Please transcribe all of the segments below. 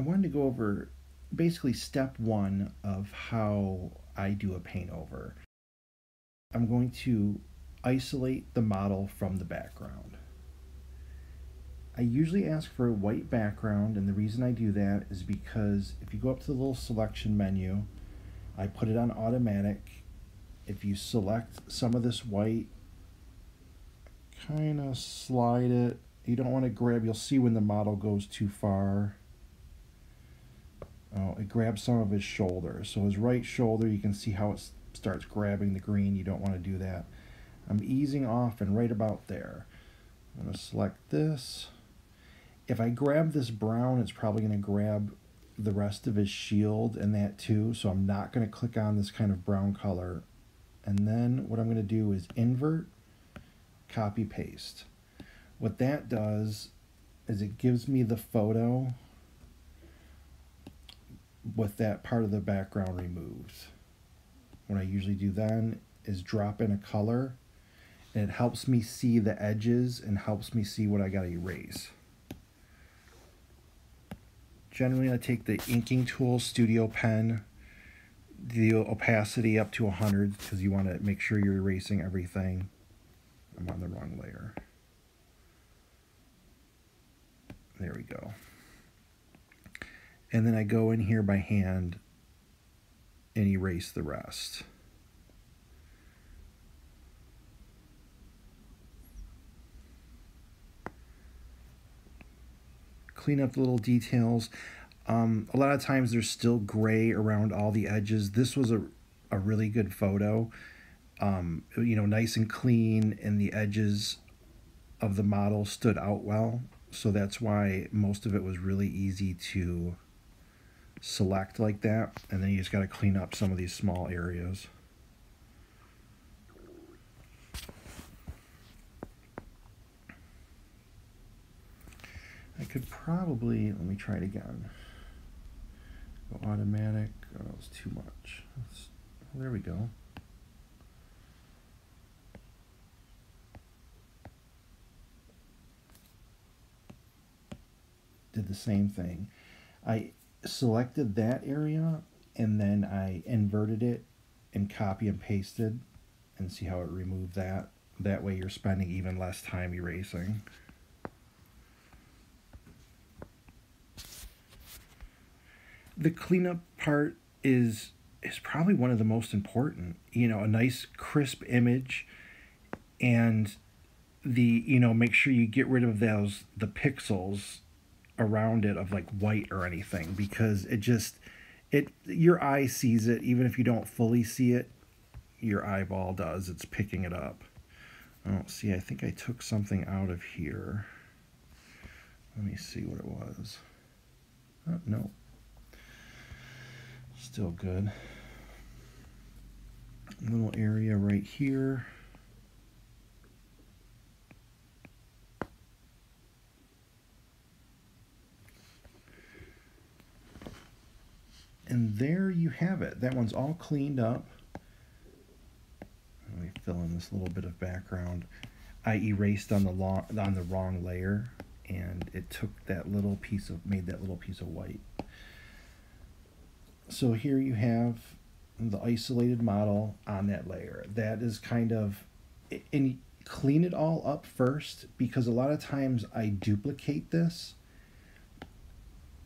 I wanted to go over basically step one of how I do a paint over. I'm going to isolate the model from the background. I usually ask for a white background, and the reason I do that is because if you go up to the little selection menu, I put it on automatic. If you select some of this white, kind of slide it. You don't want to grab, you'll see when the model goes too far. Oh, it grabs some of his shoulder. So his right shoulder, you can see how it starts grabbing the green. You don't want to do that. I'm easing off and right about there. I'm going to select this. If I grab this brown, it's probably going to grab the rest of his shield and that too. So I'm not going to click on this kind of brown color. And then what I'm going to do is invert, copy, paste. What that does is it gives me the photo with that part of the background removed. What I usually do then is drop in a color, and it helps me see the edges and helps me see what I got to erase. Generally, I take the inking tool, studio pen, the opacity up to 100 because you want to make sure you're erasing everything. I'm on the wrong layer. There we go. And then I go in here by hand and erase the rest. Clean up the little details. A lot of times there's still gray around all the edges. This was a really good photo. You know, nice and clean, and the edges of the model stood out well. So that's why most of it was really easy to select like that, and then you just got to clean up some of these small areas. I could probably, let me try it again. Go automatic. Oh, that was too much. Well, there we go. Did the same thing. I selected that area and then I inverted it and copy and pasted, and see how it removed that. That way you're spending even less time erasing. The cleanup part is probably one of the most important. You know, a nice crisp image, and make sure you get rid of the pixels around it of like white or anything, because your eye sees it. Even if you don't fully see it, your eyeball does. It's picking it up. Oh, see, I think I took something out of here. Let me see what it was. Oh, no. Still good. A little area right here. And there you have it. That one's all cleaned up. Let me fill in this little bit of background. I erased on the wrong layer, and it took that little piece of, made that little piece of white. So here you have the isolated model on that layer. That is kind of, and clean it all up first, because a lot of times I duplicate this,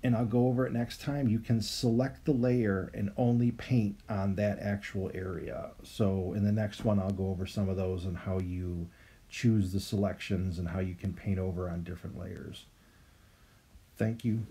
and I'll go over it next time. You can select the layer and only paint on that actual area. So in the next one, I'll go over some of those and how you choose the selections and how you can paint over on different layers. Thank you.